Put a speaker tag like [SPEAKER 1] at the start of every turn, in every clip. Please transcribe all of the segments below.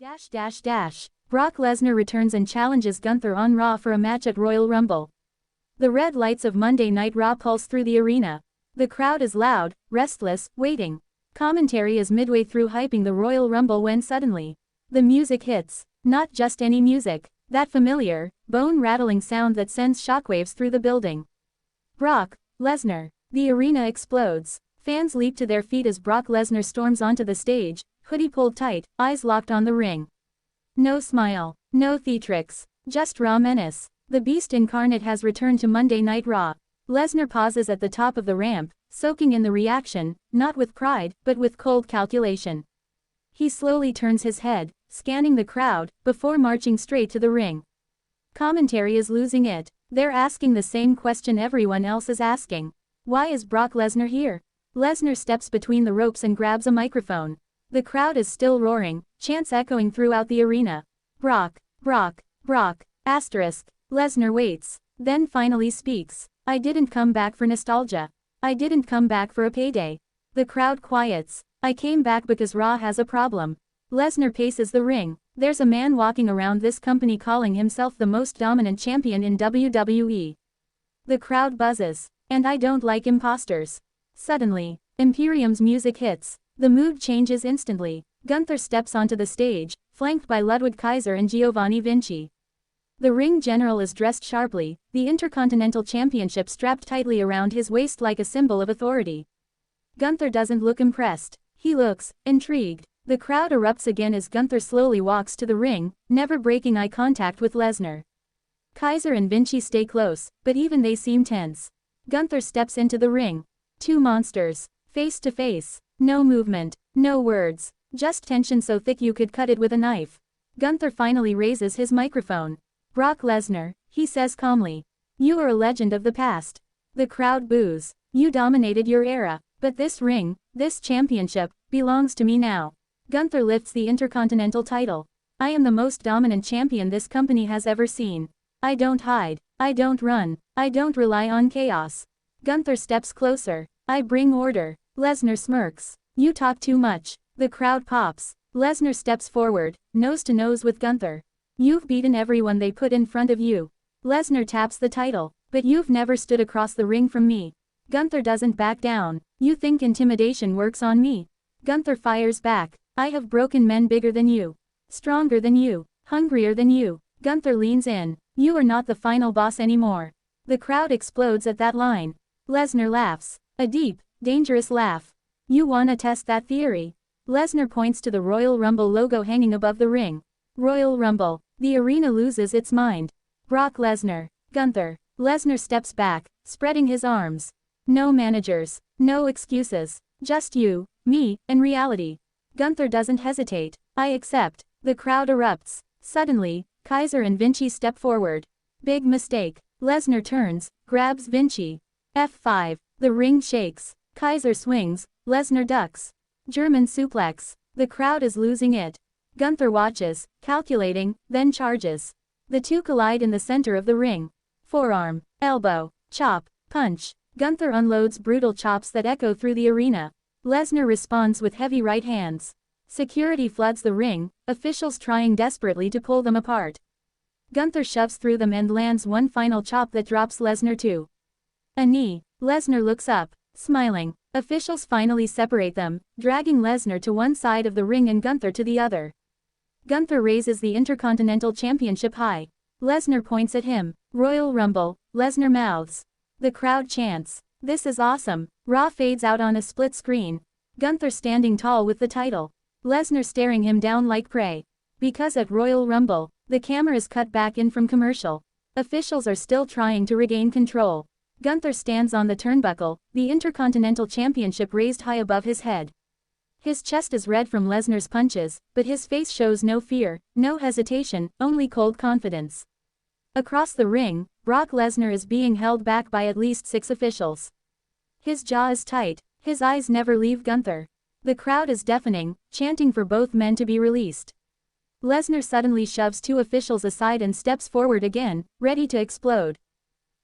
[SPEAKER 1] Dash dash dash. Brock Lesnar returns and challenges Gunther on Raw for a match at Royal Rumble. The red lights of Monday Night Raw pulse through the arena. The crowd is loud, restless, waiting. Commentary is midway through hyping the Royal Rumble when suddenly, the music hits. Not just any music. That familiar, bone-rattling sound that sends shockwaves through the building. Brock Lesnar. The arena explodes. Fans leap to their feet as Brock Lesnar storms onto the stage, hoodie pulled tight, eyes locked on the ring. No smile, no theatrics, just raw menace. The Beast incarnate has returned to Monday Night Raw. Lesnar pauses at the top of the ramp, soaking in the reaction, not with pride, but with cold calculation. He slowly turns his head, scanning the crowd, before marching straight to the ring. Commentary is losing it. They're asking the same question everyone else is asking. Why is Brock Lesnar here? Lesnar steps between the ropes and grabs a microphone. The crowd is still roaring, chants echoing throughout the arena. Brock, Brock, Brock, asterisk. Lesnar waits, then finally speaks. I didn't come back for nostalgia. I didn't come back for a payday. The crowd quiets. I came back because Raw has a problem. Lesnar paces the ring. There's a man walking around this company calling himself the most dominant champion in WWE. The crowd buzzes. And I don't like imposters. Suddenly, Imperium's music hits. The mood changes instantly. Gunther steps onto the stage, flanked by Ludwig Kaiser and Giovanni Vinci. The ring general is dressed sharply, the Intercontinental Championship strapped tightly around his waist like a symbol of authority. Gunther doesn't look impressed. He looks intrigued. The crowd erupts again as Gunther slowly walks to the ring, never breaking eye contact with Lesnar. Kaiser and Vinci stay close, but even they seem tense. Gunther steps into the ring. Two monsters, face to face. No movement, no words, just tension so thick you could cut it with a knife. Gunther finally raises his microphone. Brock Lesnar, he says calmly. You are a legend of the past. The crowd boos. You dominated your era, but this ring, this championship, belongs to me now. Gunther lifts the Intercontinental title. I am the most dominant champion this company has ever seen. I don't hide. I don't run. I don't rely on chaos. Gunther steps closer. I bring order. Lesnar smirks. You talk too much. The crowd pops. Lesnar steps forward, nose to nose with Gunther. You've beaten everyone they put in front of you. Lesnar taps the title. But you've never stood across the ring from me. Gunther doesn't back down. You think intimidation works on me? Gunther fires back. I have broken men bigger than you. Stronger than you. Hungrier than you. Gunther leans in. You are not the final boss anymore. The crowd explodes at that line. Lesnar laughs. A deep, dangerous laugh. You wanna test that theory? Lesnar points to the Royal Rumble logo hanging above the ring. Royal Rumble. The arena loses its mind. Brock Lesnar. Gunther. Lesnar steps back, spreading his arms. No managers. No excuses. Just you, me, and reality. Gunther doesn't hesitate. I accept. The crowd erupts. Suddenly, Kaiser and Vinci step forward. Big mistake. Lesnar turns, grabs Vinci. F5. The ring shakes. Kaiser swings, Lesnar ducks. German suplex. The crowd is losing it. Gunther watches, calculating, then charges. The two collide in the center of the ring. Forearm, elbow, chop, punch. Gunther unloads brutal chops that echo through the arena. Lesnar responds with heavy right hands. Security floods the ring, officials trying desperately to pull them apart. Gunther shoves through them and lands one final chop that drops Lesnar to a knee. Lesnar looks up, smiling. Officials finally separate them, dragging Lesnar to one side of the ring and Gunther to the other. Gunther raises the Intercontinental Championship high. Lesnar points at him. Royal Rumble. Lesnar mouths. The crowd chants. This is awesome. Raw fades out on a split screen. Gunther standing tall with the title. Lesnar staring him down like prey. Because at Royal Rumble, the camera is cut back in from commercial. Officials are still trying to regain control. Gunther stands on the turnbuckle, the Intercontinental Championship raised high above his head. His chest is red from Lesnar's punches, but his face shows no fear, no hesitation, only cold confidence. Across the ring, Brock Lesnar is being held back by at least 6 officials. His jaw is tight, his eyes never leave Gunther. The crowd is deafening, chanting for both men to be released. Lesnar suddenly shoves 2 officials aside and steps forward again, ready to explode.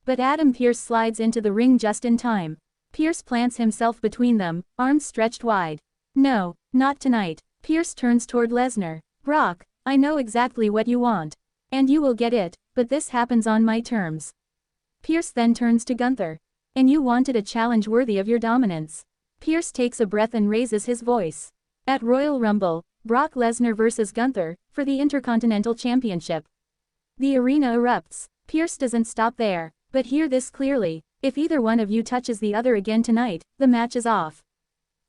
[SPEAKER 1] But Adam Pearce slides into the ring just in time. Pearce plants himself between them, arms stretched wide. No, not tonight. Pearce turns toward Lesnar. Brock, I know exactly what you want. And you will get it, but this happens on my terms. Pierce then turns to Gunther. And you wanted a challenge worthy of your dominance. Pierce takes a breath and raises his voice. At Royal Rumble, Brock Lesnar vs. Gunther, for the Intercontinental Championship. The arena erupts. Pierce doesn't stop there, but hear this clearly: if either one of you touches the other again tonight, the match is off.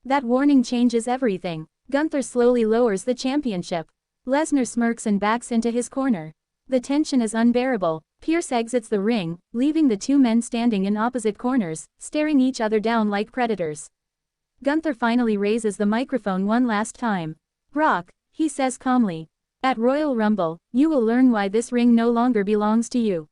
[SPEAKER 1] That warning changes everything. Gunther slowly lowers the championship. Lesnar smirks and backs into his corner. The tension is unbearable. Pierce exits the ring, leaving the two men standing in opposite corners, staring each other down like predators. Gunther finally raises the microphone one last time. Brock, he says calmly. At Royal Rumble, you will learn why this ring no longer belongs to you.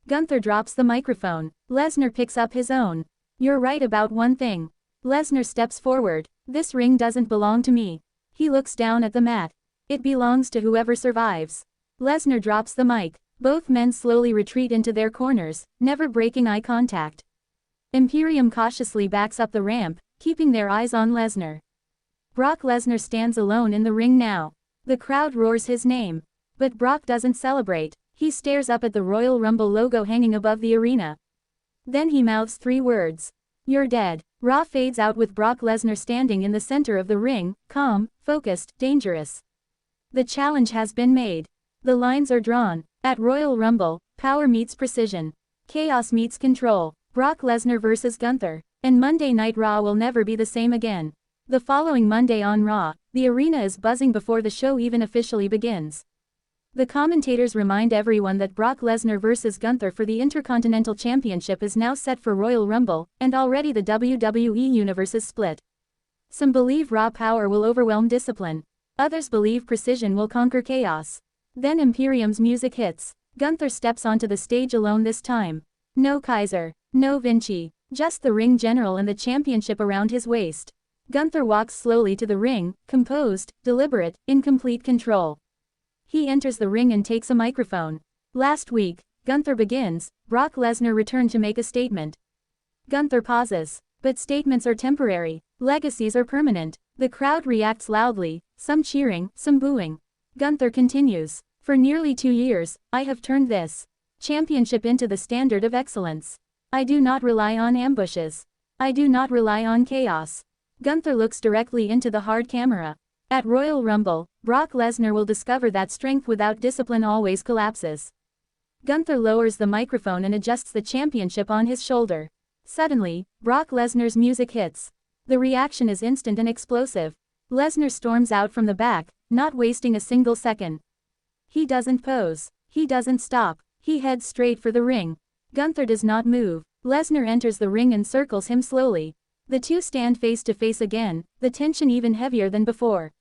[SPEAKER 1] Gunther drops the microphone. Lesnar picks up his own. You're right about one thing. Lesnar steps forward. This ring doesn't belong to me. He looks down at the mat. It belongs to whoever survives. Lesnar drops the mic. Both men slowly retreat into their corners, never breaking eye contact. Imperium cautiously backs up the ramp, keeping their eyes on Lesnar. Brock Lesnar stands alone in the ring now. The crowd roars his name. But Brock doesn't celebrate. He stares up at the Royal Rumble logo hanging above the arena. Then he mouths 3 words. You're dead. Raw fades out with Brock Lesnar standing in the center of the ring, calm, focused, dangerous. The challenge has been made. The lines are drawn. At Royal Rumble, power meets precision. Chaos meets control. Brock Lesnar vs. Gunther. And Monday Night Raw will never be the same again. The following Monday on Raw, the arena is buzzing before the show even officially begins. The commentators remind everyone that Brock Lesnar vs. Gunther for the Intercontinental Championship is now set for Royal Rumble, and already the WWE Universe is split. Some believe raw power will overwhelm discipline. Others believe precision will conquer chaos. Then Imperium's music hits. Gunther steps onto the stage alone this time. No Kaiser. No Vinci. Just the ring general and the championship around his waist. Gunther walks slowly to the ring, composed, deliberate, in complete control. He enters the ring and takes a microphone. Last week, Gunther begins. Brock Lesnar returned to make a statement. Gunther pauses. But statements are temporary. Legacies are permanent. The crowd reacts loudly, some cheering, some booing. Gunther continues. For nearly 2 years, I have turned this championship into the standard of excellence. I do not rely on ambushes. I do not rely on chaos. Gunther looks directly into the hard camera. At Royal Rumble, Brock Lesnar will discover that strength without discipline always collapses. Gunther lowers the microphone and adjusts the championship on his shoulder. Suddenly, Brock Lesnar's music hits. The reaction is instant and explosive. Lesnar storms out from the back, not wasting a single second. He doesn't pose. He doesn't stop. He heads straight for the ring. Gunther does not move. Lesnar enters the ring and circles him slowly. The two stand face to face again, the tension even heavier than before.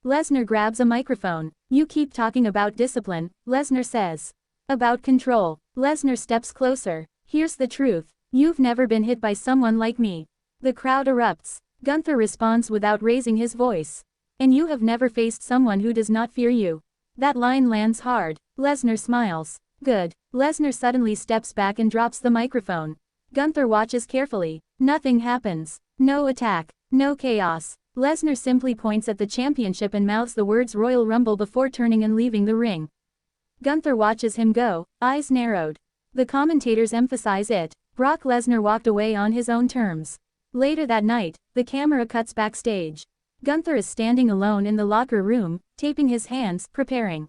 [SPEAKER 1] Lesnar grabs a microphone. You keep talking about discipline, Lesnar says. About control. Lesnar steps closer. Here's the truth. You've never been hit by someone like me. The crowd erupts. Gunther responds without raising his voice. And you have never faced someone who does not fear you. That line lands hard. Lesnar smiles. Good. Lesnar suddenly steps back and drops the microphone. Gunther watches carefully. Nothing happens. No attack. No chaos. Lesnar simply points at the championship and mouths the words Royal Rumble before turning and leaving the ring. Gunther watches him go, eyes narrowed. The commentators emphasize it. Brock Lesnar walked away on his own terms. Later that night, the camera cuts backstage. Gunther is standing alone in the locker room, taping his hands, preparing.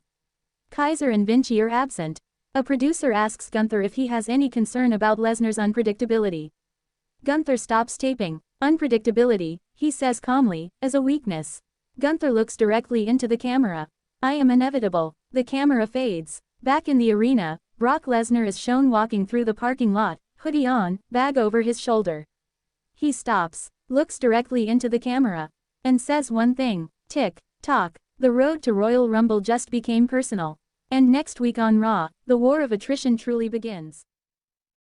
[SPEAKER 1] Kaiser and Vinci are absent. A producer asks Gunther if he has any concern about Lesnar's unpredictability. Gunther stops taping. Unpredictability, he says calmly, as a weakness. Gunther looks directly into the camera. I am inevitable. The camera fades. Back in the arena, Brock Lesnar is shown walking through the parking lot, hoodie on, bag over his shoulder. He stops, looks directly into the camera, and says one thing. Tick, tock. The road to Royal Rumble just became personal. And next week on Raw, the war of attrition truly begins.